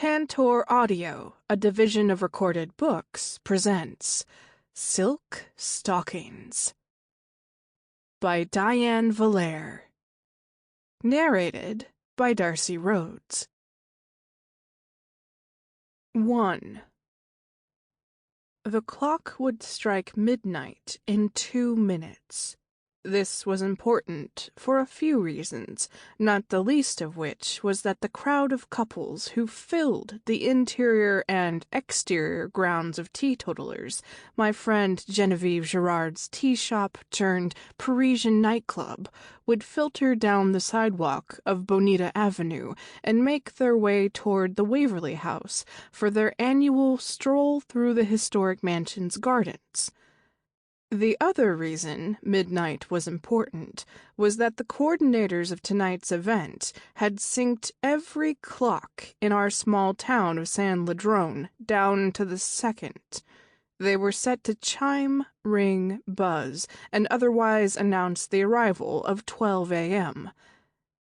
Tantor Audio, a division of Recorded Books, presents Silk Stalkings by Diane Vallere. Narrated by Darcey Rhoads. 1. The clock would strike midnight in 2 minutes. This was important for a few reasons, not the least of which was that the crowd of couples who filled the interior and exterior grounds of teetotalers, my friend Genevieve Girard's tea shop turned Parisian nightclub, would filter down the sidewalk of Bonita Avenue and make their way toward the Waverly House for their annual stroll through the historic mansion's gardens. The other reason midnight was important was that the coordinators of tonight's event had synced every clock in our small town of San Ladrone down to the second. They were set to chime, ring, buzz, and otherwise announce the arrival of 12 a.m.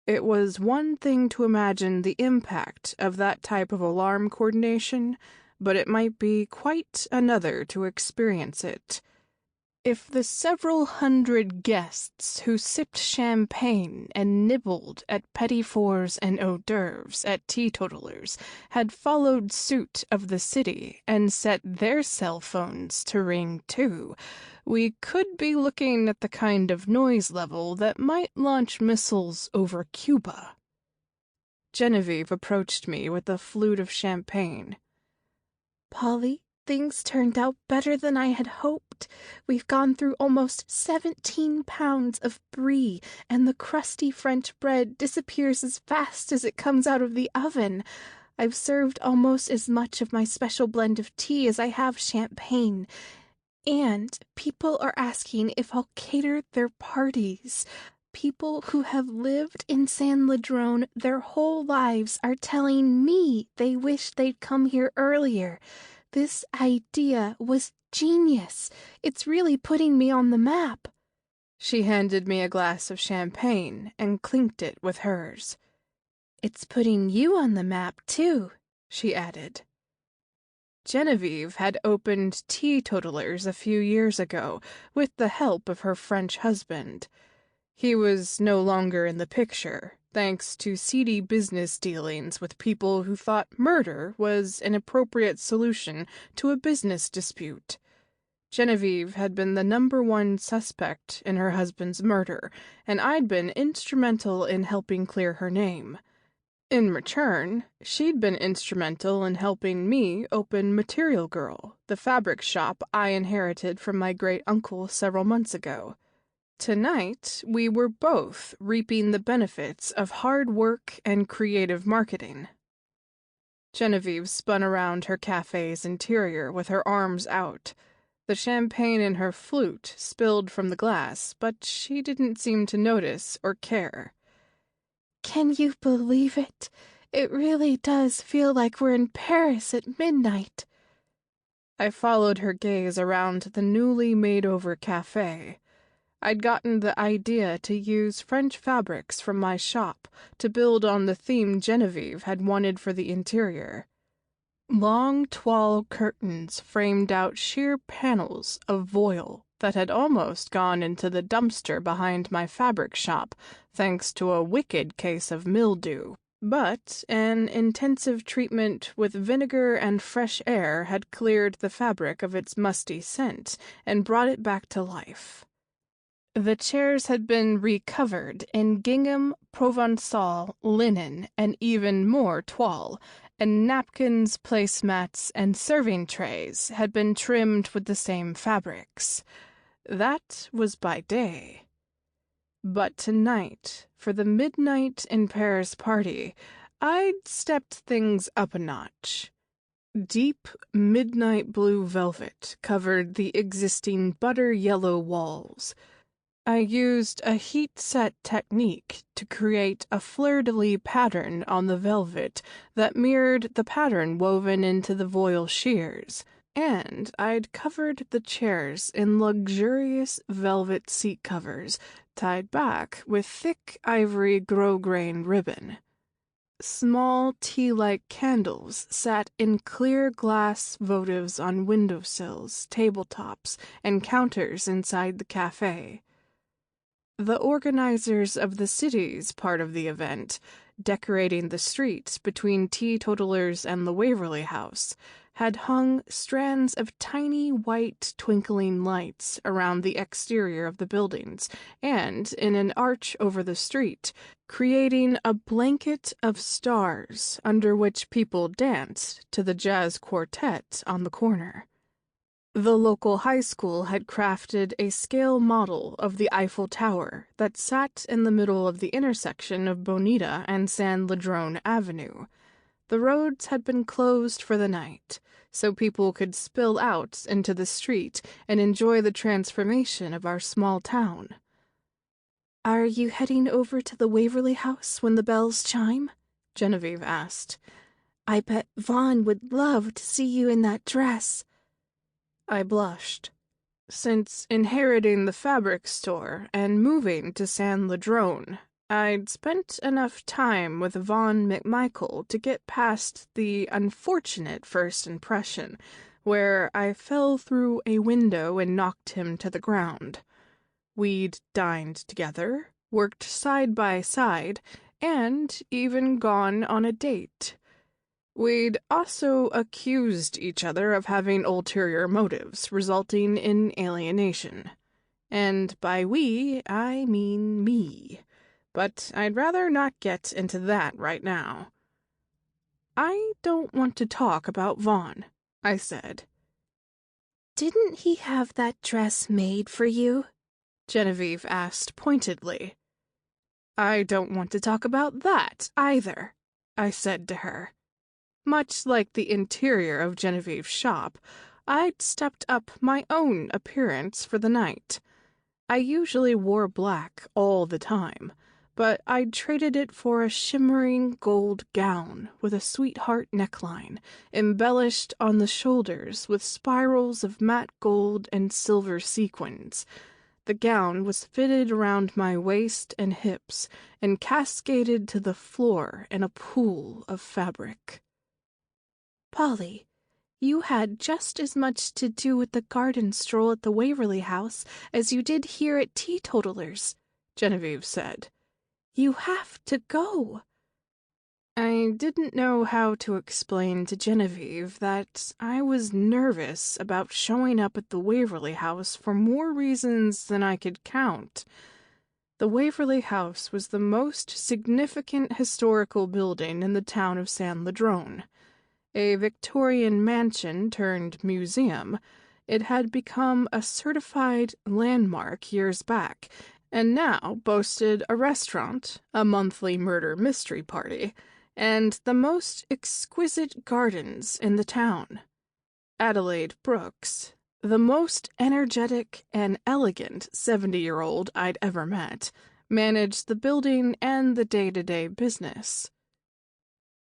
It was one thing to imagine the impact of that type of alarm coordination, but it might be quite another to experience it. If the several hundred guests who sipped champagne and nibbled at petit fours and hors d'oeuvres at teetotalers had followed suit of the city and set their cell phones to ring too, we could be looking at the kind of noise level that might launch missiles over Cuba. Genevieve approached me with a flute of champagne. "Polly, things turned out better than I had hoped. We've gone through almost 17 pounds of brie, and the crusty French bread disappears as fast as it comes out of the oven. I've served almost as much of my special blend of tea as I have champagne. And people are asking if I'll cater their parties. People who have lived in San Ladrone their whole lives are telling me they wish they'd come here earlier. This idea was genius. It's really putting me on the map." She handed me a glass of champagne and clinked it with hers. "It's putting you on the map, too," she added. Genevieve had opened teetotalers a few years ago with the help of her French husband. He was no longer in the picture, thanks to seedy business dealings with people who thought murder was an appropriate solution to a business dispute. Genevieve had been the #1 suspect in her husband's murder, and I'd been instrumental in helping clear her name. In return, she'd been instrumental in helping me open Material Girl, the fabric shop I inherited from my great-uncle several months ago. Tonight, we were both reaping the benefits of hard work and creative marketing. Genevieve spun around her cafe's interior with her arms out. The champagne in her flute spilled from the glass, but she didn't seem to notice or care. "Can you believe it? It really does feel like we're in Paris at midnight." I followed her gaze around the newly made-over cafe. I'd gotten the idea to use French fabrics from my shop to build on the theme Genevieve had wanted for the interior. Long toile curtains framed out sheer panels of voile that had almost gone into the dumpster behind my fabric shop, thanks to a wicked case of mildew. But an intensive treatment with vinegar and fresh air had cleared the fabric of its musty scent and brought it back to life. The chairs had been recovered in gingham, Provençal, linen, and even more toile, and napkins, placemats, and serving trays had been trimmed with the same fabrics. That was by day. But tonight, for the Midnight in Paris party, I'd stepped things up a notch. Deep midnight blue velvet covered the existing butter-yellow walls. I used a heat-set technique to create a fleur-de-lis pattern on the velvet that mirrored the pattern woven into the voile sheers, and I'd covered the chairs in luxurious velvet seat covers tied back with thick ivory grosgrain ribbon. Small tea-like candles sat in clear glass votives on windowsills, tabletops, and counters inside the cafe. The organizers of the city's part of the event, decorating the streets between teetotalers and the Waverly House, had hung strands of tiny white twinkling lights around the exterior of the buildings and in an arch over the street, creating a blanket of stars under which people danced to the jazz quartet on the corner. The local high school had crafted a scale model of the Eiffel Tower that sat in the middle of the intersection of Bonita and San Ladrone Avenue. The roads had been closed for the night, so people could spill out into the street and enjoy the transformation of our small town. "Are you heading over to the Waverly House when the bells chime?" Genevieve asked. "I bet Vaughn would love to see you in that dress." I blushed. Since inheriting the fabric store and moving to San Ladrone, I'd spent enough time with Vaughn McMichael to get past the unfortunate first impression, where I fell through a window and knocked him to the ground. We'd dined together, worked side by side, and even gone on a date. We'd also accused each other of having ulterior motives, resulting in alienation. And by we, I mean me. But I'd rather not get into that right now. "I don't want to talk about Vaughn," I said. "Didn't he have that dress made for you?" Genevieve asked pointedly. "I don't want to talk about that either," I said to her. Much like the interior of Genevieve's shop, I'd stepped up my own appearance for the night. I usually wore black all the time, but I'd traded it for a shimmering gold gown with a sweetheart neckline, embellished on the shoulders with spirals of matte gold and silver sequins. The gown was fitted around my waist and hips and cascaded to the floor in a pool of fabric. "Polly, you had just as much to do with the garden stroll at the Waverly House as you did here at Teetotalers," Genevieve said. "You have to go." I didn't know how to explain to Genevieve that I was nervous about showing up at the Waverly House for more reasons than I could count. The Waverly House was the most significant historical building in the town of San Ladrone. A Victorian mansion turned museum, it had become a certified landmark years back, and now boasted a restaurant, a monthly murder mystery party, and the most exquisite gardens in the town. Adelaide Brooks, the most energetic and elegant 70-year-old I'd ever met, managed the building and the day-to-day business.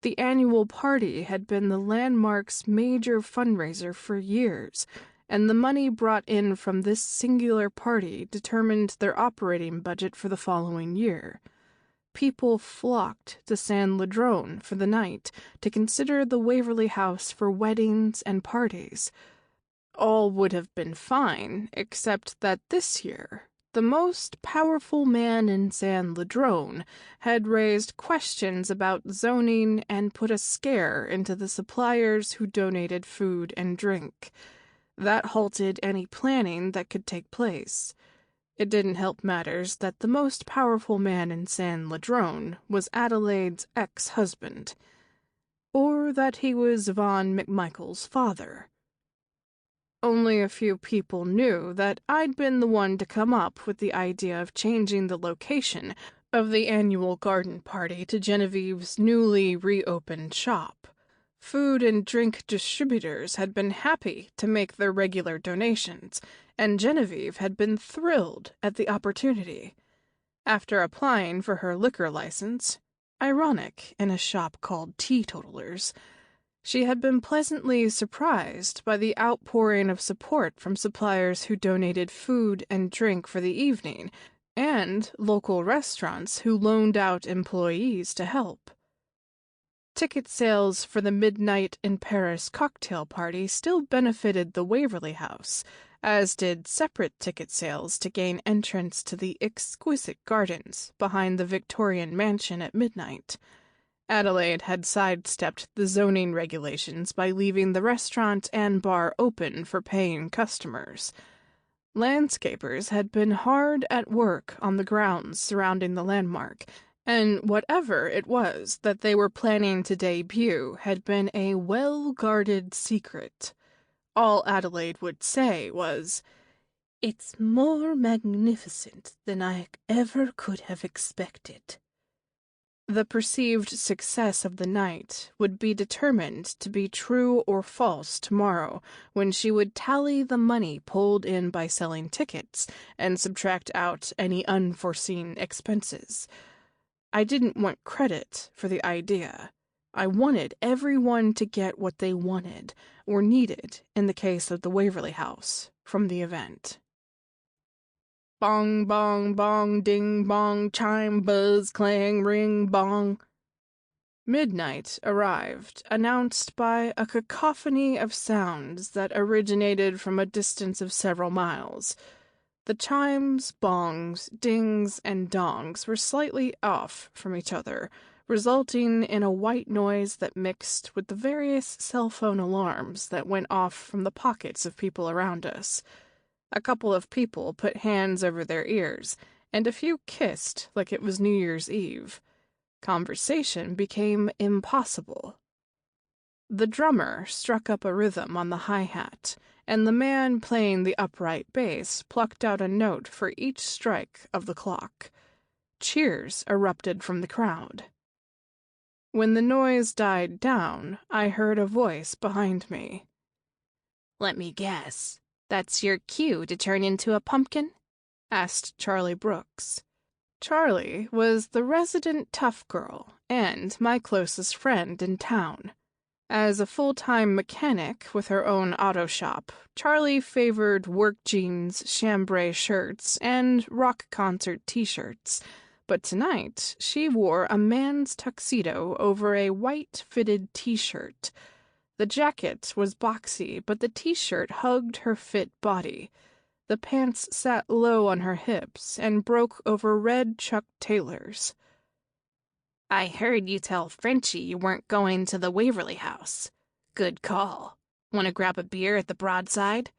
The annual party had been the landmark's major fundraiser for years, and the money brought in from this singular party determined their operating budget for the following year. People flocked to San Ladrone for the night to consider the Waverly House for weddings and parties. All would have been fine, except that this year the most powerful man in San Ladrone had raised questions about zoning and put a scare into the suppliers who donated food and drink. That halted any planning that could take place. It didn't help matters that the most powerful man in San Ladrone was Adelaide's ex-husband, or that he was Vaughn McMichael's father. Only a few people knew that I'd been the one to come up with the idea of changing the location of the annual garden party to Genevieve's newly reopened shop. Food and drink distributors had been happy to make their regular donations, and Genevieve had been thrilled at the opportunity. After applying for her liquor license, ironic in a shop called Teetotalers, she had been pleasantly surprised by the outpouring of support from suppliers who donated food and drink for the evening, and local restaurants who loaned out employees to help. Ticket sales for the Midnight in Paris cocktail party still benefited the Waverly House, as did separate ticket sales to gain entrance to the exquisite gardens behind the Victorian mansion at midnight. Adelaide had sidestepped the zoning regulations by leaving the restaurant and bar open for paying customers. Landscapers had been hard at work on the grounds surrounding the landmark, and whatever it was that they were planning to debut had been a well-guarded secret. All Adelaide would say was, "It's more magnificent than I ever could have expected." The perceived success of the night would be determined to be true or false tomorrow, when she would tally the money pulled in by selling tickets and subtract out any unforeseen expenses. I didn't want credit for the idea. I wanted everyone to get what they wanted, or needed, in the case of the Waverly House, from the event. Bong, bong, bong, ding, bong, chime, buzz, clang, ring, bong. Midnight arrived, announced by a cacophony of sounds that originated from a distance of several miles. The chimes, bongs, dings, and dongs were slightly off from each other, resulting in a white noise that mixed with the various cell phone alarms that went off from the pockets of people around us. A couple of people put hands over their ears, and a few kissed like it was New Year's Eve. Conversation became impossible. The drummer struck up a rhythm on the hi-hat, and the man playing the upright bass plucked out a note for each strike of the clock. Cheers erupted from the crowd. When the noise died down, I heard a voice behind me. "Let me guess. That's your cue to turn into a pumpkin?" asked Charlie Brooks. Charlie was the resident tough girl and my closest friend in town. As a full-time mechanic with her own auto shop, Charlie favored work jeans, chambray shirts, and rock concert t-shirts. But tonight, she wore a man's tuxedo over a white fitted t-shirt. The jacket was boxy, but the t-shirt hugged her fit body. The pants sat low on her hips and broke over red Chuck Taylors. "I heard you tell Frenchie you weren't going to the Waverly House. Good call. Want to grab a beer at the Broadside?"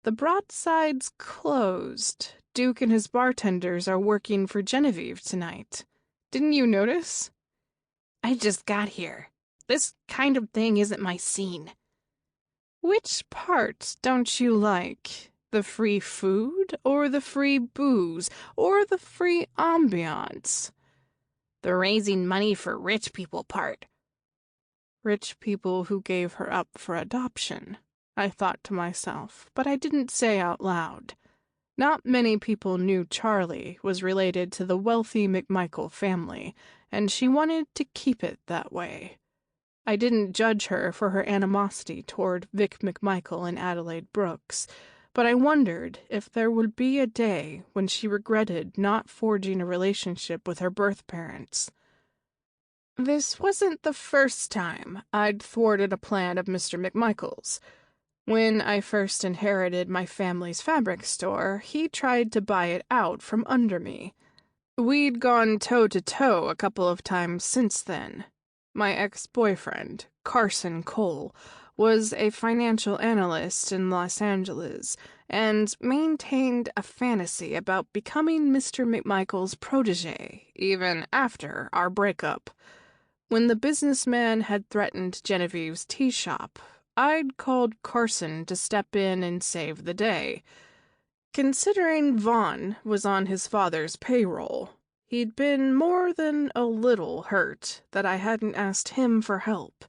"The Broadside's closed. Duke and his bartenders are working for Genevieve tonight. Didn't you notice?" "I just got here. This kind of thing isn't my scene." "Which part don't you like? The free food, or the free booze, or the free ambiance?" "The raising money for rich people part." Rich people who gave her up for adoption, I thought to myself, but I didn't say out loud. Not many people knew Charlie was related to the wealthy McMichael family, and she wanted to keep it that way. I didn't judge her for her animosity toward Vic McMichael and Adelaide Brooks, but I wondered if there would be a day when she regretted not forging a relationship with her birth parents. This wasn't the first time I'd thwarted a plan of Mr. McMichael's. When I first inherited my family's fabric store, he tried to buy it out from under me. We'd gone toe-to-toe a couple of times since then. My ex-boyfriend, Carson Cole, was a financial analyst in Los Angeles and maintained a fantasy about becoming Mr. McMichael's protege, even after our breakup. When the businessman had threatened Genevieve's tea shop, I'd called Carson to step in and save the day. Considering Vaughn was on his father's payroll, he'd been more than a little hurt that I hadn't asked him for help.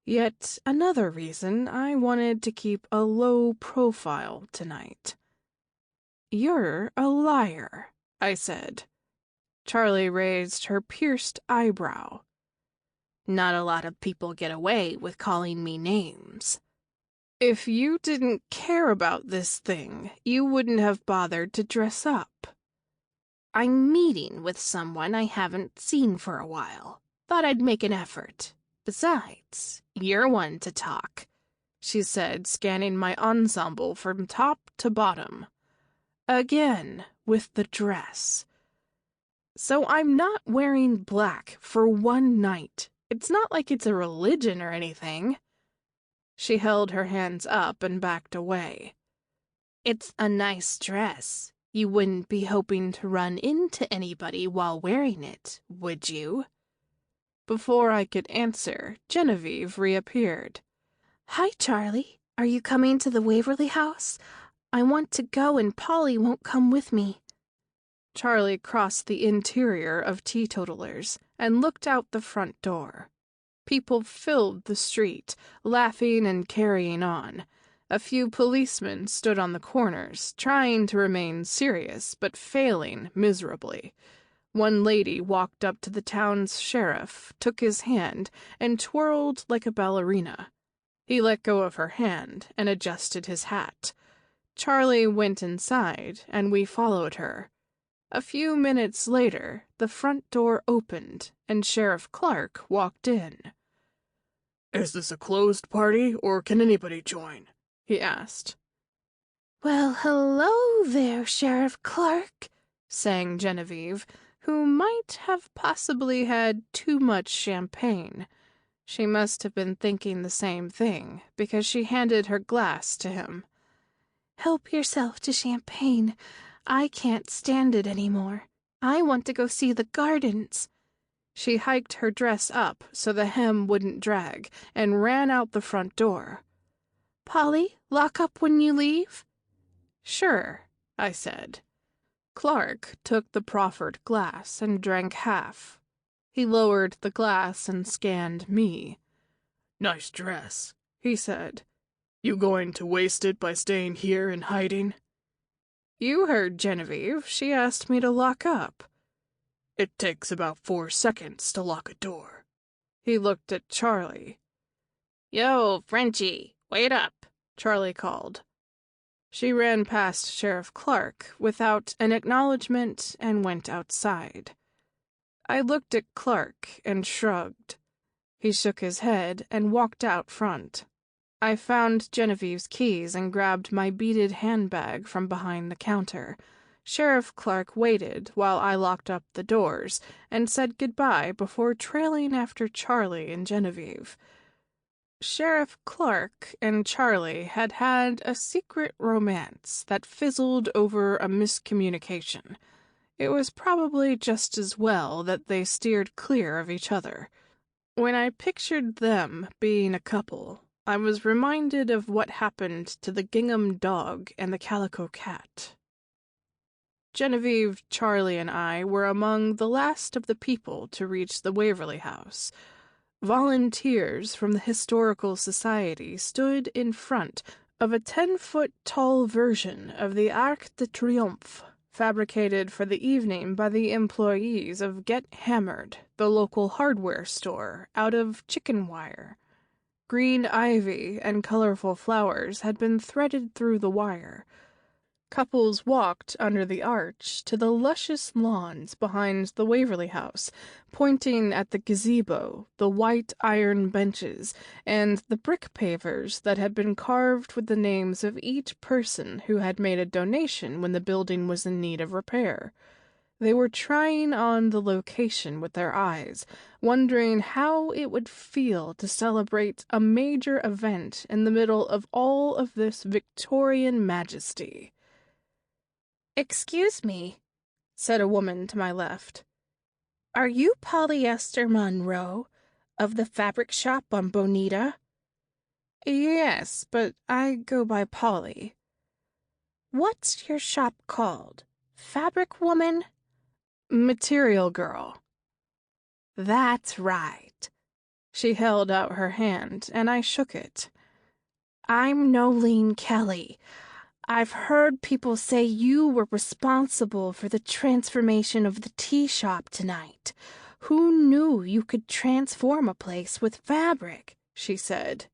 Yet another reason I wanted to keep a low profile tonight. "You're a liar," I said. Charlie raised her pierced eyebrow. "Not a lot of people get away with calling me names." "If you didn't care about this thing, you wouldn't have bothered to dress up." "I'm meeting with someone I haven't seen for a while. thought I'd make an effort. Besides, you're one to talk," she said, scanning my ensemble from top to bottom. Again, with the dress. "So I'm not wearing black for one night. It's not like it's a religion or anything." She held her hands up and backed away. "It's a nice dress. You wouldn't be hoping to run into anybody while wearing it, would you?" Before I could answer, Genevieve reappeared. "Hi, Charlie. Are you coming to the Waverly House? I want to go and Polly won't come with me." Charlie crossed the interior of teetotalers and looked out the front door. People filled the street, laughing and carrying on. A few policemen stood on the corners, trying to remain serious, but failing miserably. One lady walked up to the town's sheriff, took his hand, and twirled like a ballerina. He let go of her hand and adjusted his hat. Charlie went inside, and we followed her. A few minutes later, the front door opened, and Sheriff Clark walked in. "Is this a closed party, or can anybody join?" he asked. "Well, hello there, Sheriff Clark," sang Genevieve, who might have possibly had too much champagne. She must have been thinking the same thing, because she handed her glass to him. "Help yourself to champagne. I can't stand it anymore. I want to go see the gardens." She hiked her dress up so the hem wouldn't drag and ran out the front door. "Polly, lock up when you leave?" "Sure," I said. Clark took the proffered glass and drank half. He lowered the glass and scanned me. "Nice dress," he said. "You going to waste it by staying here and hiding?" "You heard Genevieve. She asked me to lock up." "It takes about 4 seconds to lock a door." He looked at Charlie. "Yo, Frenchie, wait up," Charlie called. She ran past Sheriff Clark without an acknowledgement and went outside. I looked at Clark and shrugged. He shook his head and walked out front. I found Genevieve's keys and grabbed my beaded handbag from behind the counter. Sheriff Clark waited while I locked up the doors and said goodbye before trailing after Charlie and Genevieve. Sheriff Clark and Charlie had had a secret romance that fizzled over a miscommunication. It was probably just as well that they steered clear of each other. When I pictured them being a couple, I was reminded of what happened to the gingham dog and the calico cat. Genevieve, Charlie, and I were among the last of the people to reach the Waverly House. Volunteers from the Historical Society stood in front of a 10-foot-tall version of the Arc de Triomphe, fabricated for the evening by the employees of Get Hammered, the local hardware store, out of chicken wire. Green ivy and colorful flowers had been threaded through the wire. Couples walked under the arch to the luscious lawns behind the Waverly House, pointing at the gazebo, the white iron benches, and the brick pavers that had been carved with the names of each person who had made a donation when the building was in need of repair. They were trying on the location with their eyes, wondering how it would feel to celebrate a major event in the middle of all of this Victorian majesty. "Excuse me," said a woman to my left. "Are you Polyester Monroe, of the fabric shop on Bonita?" "Yes, but I go by Polly." "What's your shop called? Fabric Woman?" "Material Girl." "That's right." She held out her hand, and I shook it. "I'm Nolene Kelly. I've heard people say you were responsible for the transformation of the tea shop tonight. Who knew you could transform a place with fabric?" she said.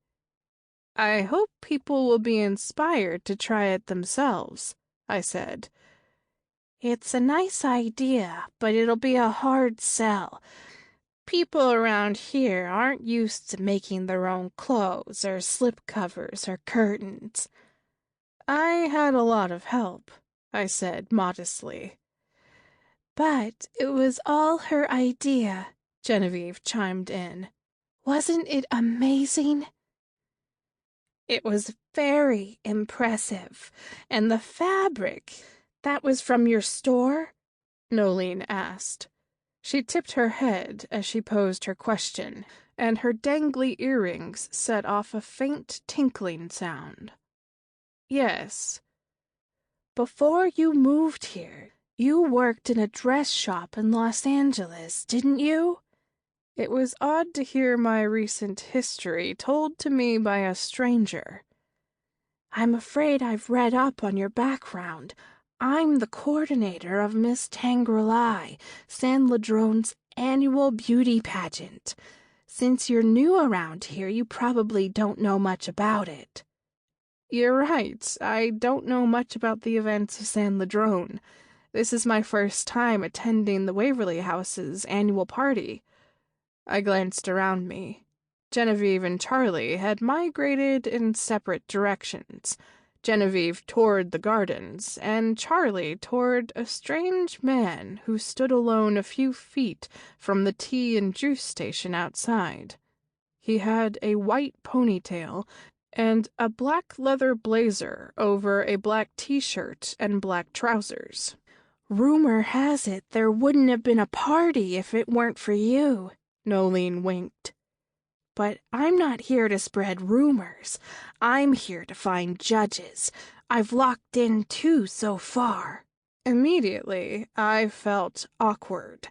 "I hope people will be inspired to try it themselves," I said. "It's a nice idea, but it'll be a hard sell. People around here aren't used to making their own clothes or slipcovers or curtains. I had a lot of help, I said modestly. But it was all her idea, Genevieve chimed in. Wasn't it amazing? It was very impressive. And the fabric, that was from your store? Nolene asked. She tipped her head as she posed her question, and her dangly earrings set off a faint tinkling sound. Yes. Before you moved here, you worked in a dress shop in Los Angeles, didn't you? It was odd to hear my recent history told to me by a stranger. I'm afraid I've read up on your background. I'm the coordinator of Miss Tangorli, San Ladrone's annual beauty pageant. Since you're new around here, you probably don't know much about it. You're right. I don't know much about the events of San Ladrone. This is my first time attending the Waverly House's annual party. I glanced around me. Genevieve and Charlie had migrated in separate directions. Genevieve toward the gardens, and Charlie toward a strange man who stood alone a few feet from the tea and juice station outside. He had a white ponytail and a black leather blazer over a black t-shirt and black trousers. Rumor has it there wouldn't have been a party if it weren't for you, Nolene winked. But I'm not here to spread rumors. I'm here to find judges. I've locked in 2 so far. Immediately, I felt awkward.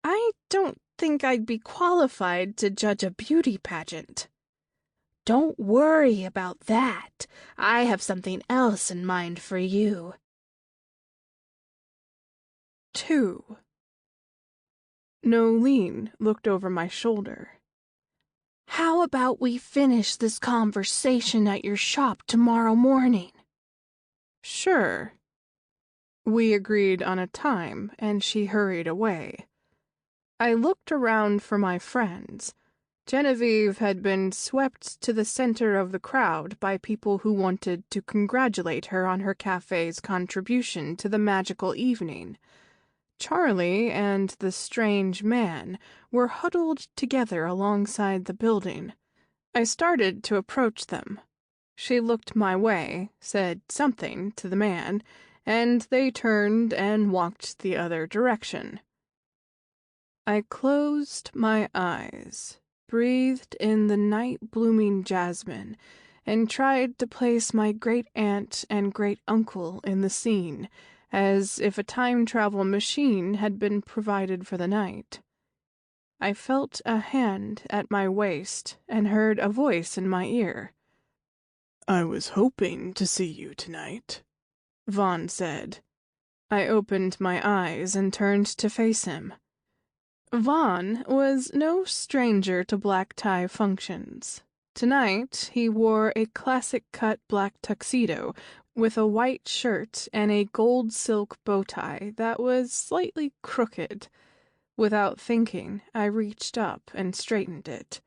I don't think I'd be qualified to judge a beauty pageant. Don't worry about that. I have something else in mind for you. 2. Nolene looked over my shoulder. How about we finish this conversation at your shop tomorrow morning? Sure. We agreed on a time, and she hurried away. I looked around for my friends. Genevieve had been swept to the center of the crowd by people who wanted to congratulate her on her cafe's contribution to the magical evening. Charlie and the strange man were huddled together alongside the building. I started to approach them. She looked my way, said something to the man, and they turned and walked the other direction. I closed my eyes, breathed in the night-blooming jasmine, and tried to place my great-aunt and great-uncle in the scene, as if a time-travel machine had been provided for the night. I felt a hand at my waist and heard a voice in my ear. "I was hoping to see you tonight," Vaughn said. I opened my eyes and turned to face him. Vaughn was no stranger to black tie functions. Tonight he wore a classic-cut black tuxedo with a white shirt and a gold silk bow tie that was slightly crooked. Without thinking, I reached up and straightened it.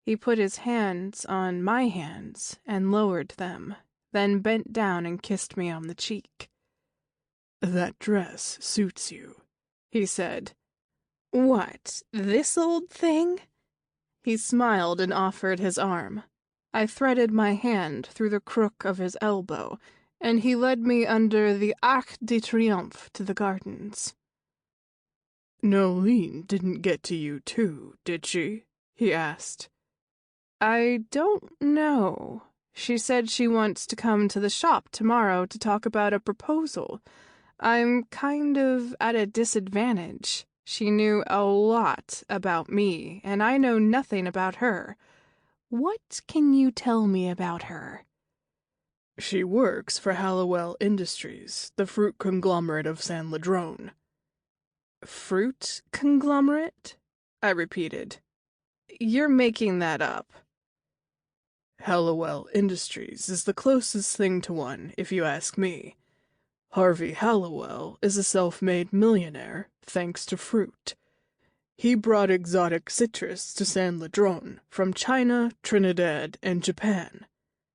He put his hands on my hands and lowered them, then bent down and kissed me on the cheek. "That dress suits you," he said. What, this old thing? He smiled and offered his arm. I threaded my hand through the crook of his elbow, and he led me under the Arc de Triomphe to the gardens. "Nolene didn't get to you too, did she?" he asked. I don't know. She said she wants to come to the shop tomorrow to talk about a proposal. I'm kind of at a disadvantage. She knew a lot about me, and I know nothing about her. What can you tell me about her? "She works for Hallowell Industries, the fruit conglomerate of San Ladrone." Fruit conglomerate? I repeated. You're making that up. Hallowell Industries is the closest thing to one, if you ask me. Harvey Hallowell is a self-made millionaire, thanks to fruit. He brought exotic citrus to San Ladrone from China, Trinidad, and Japan.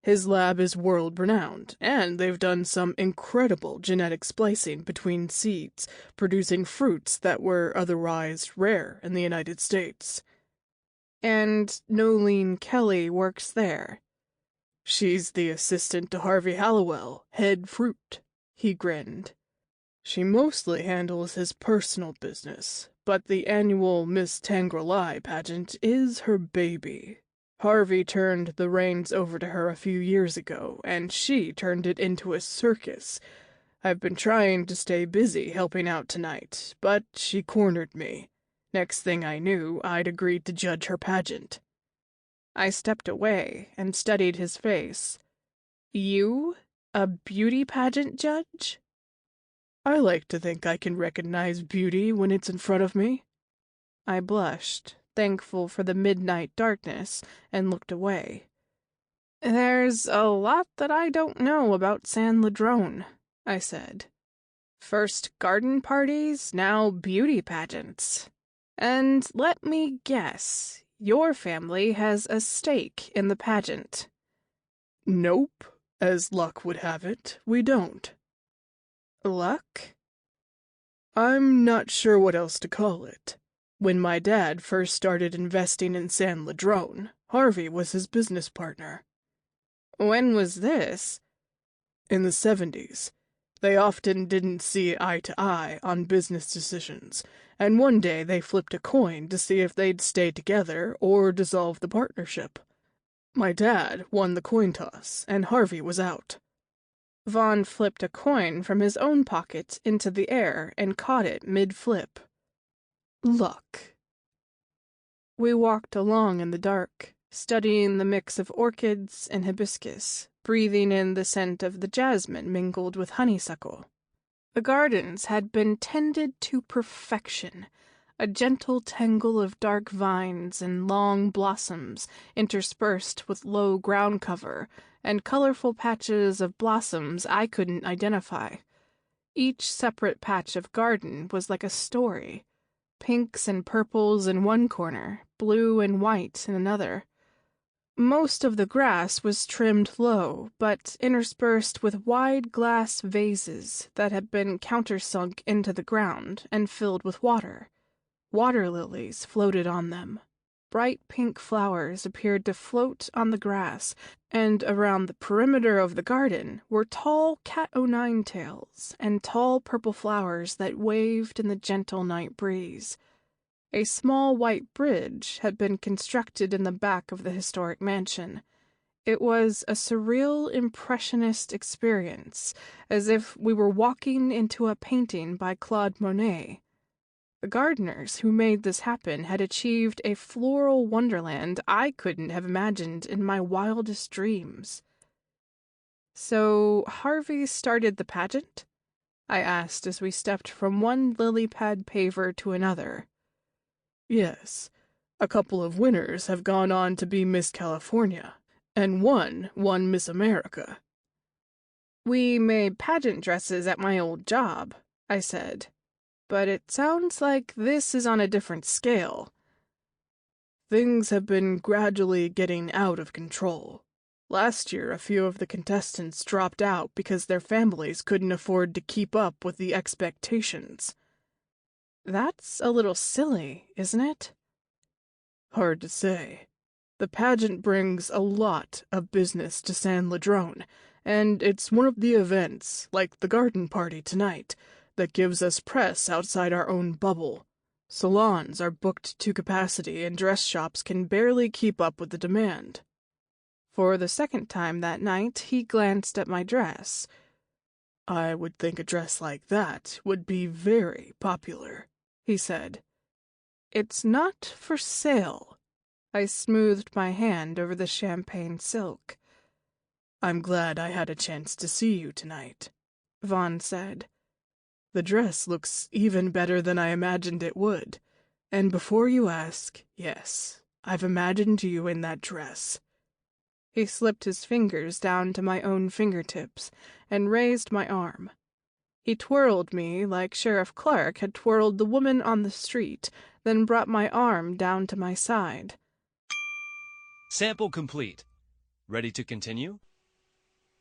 His lab is world-renowned, and they've done some incredible genetic splicing between seeds, producing fruits that were otherwise rare in the United States. And Nolene Kelly works there. She's the assistant to Harvey Hallowell, head fruit. He grinned. She mostly handles his personal business, but the annual Miss Tangorli pageant is her baby. Harvey turned the reins over to her a few years ago, and she turned it into a circus. I've been trying to stay busy helping out tonight, but she cornered me. Next thing I knew, I'd agreed to judge her pageant. I stepped away and studied his face. You? A beauty pageant judge? I like to think I can recognize beauty when it's in front of me. I blushed, thankful for the midnight darkness, and looked away. There's a lot that I don't know about San Ladrone, I said. First garden parties, now beauty pageants. And let me guess, your family has a stake in the pageant. Nope, as luck would have it, we don't. Luck? I'm not sure what else to call it. When my dad first started investing in San Ladrone, Harvey was his business partner. When was this? In the 70s. They often didn't see eye to eye on business decisions, and one day they flipped a coin to see if they'd stay together or dissolve the partnership. My dad won the coin toss, and Harvey was out. Vaughn flipped a coin from his own pocket into the air and caught it mid-flip. Luck. We walked along in the dark, studying the mix of orchids and hibiscus, breathing in the scent of the jasmine mingled with honeysuckle. The gardens had been tended to perfection, a gentle tangle of dark vines and long blossoms interspersed with low ground cover and colorful patches of blossoms I couldn't identify. Each separate patch of garden was like a story. Pinks and purples in one corner, blue and white in another. Most of the grass was trimmed low, but interspersed with wide glass vases that had been countersunk into the ground and filled with water. Water lilies floated on them. Bright pink flowers appeared to float on the grass, and around the perimeter of the garden were tall cat-o'-nine-tails and tall purple flowers that waved in the gentle night breeze. A small white bridge had been constructed in the back of the historic mansion. It was a surreal impressionist experience, as if we were walking into a painting by Claude Monet. The gardeners who made this happen had achieved a floral wonderland I couldn't have imagined in my wildest dreams. So Harvey started the pageant? I asked as we stepped from one lily pad paver to another. Yes, a couple of winners have gone on to be Miss California, and one won Miss America. We made pageant dresses at my old job, I said. But it sounds like this is on a different scale. Things have been gradually getting out of control. Last year, a few of the contestants dropped out because their families couldn't afford to keep up with the expectations. That's a little silly, isn't it? Hard to say. The pageant brings a lot of business to San Ladrone, and it's one of the events, like the garden party tonight, that gives us press outside our own bubble. Salons are booked to capacity and dress shops can barely keep up with the demand. For the second time that night, he glanced at my dress. I would think a dress like that would be very popular, he said. It's not for sale. I smoothed my hand over the champagne silk. I'm glad I had a chance to see you tonight, Vaughn said. The dress looks even better than I imagined it would. And before you ask, yes, I've imagined you in that dress. He slipped his fingers down to my own fingertips and raised my arm. He twirled me like Sheriff Clark had twirled the woman on the street, then brought my arm down to my side. Sample complete. Ready to continue?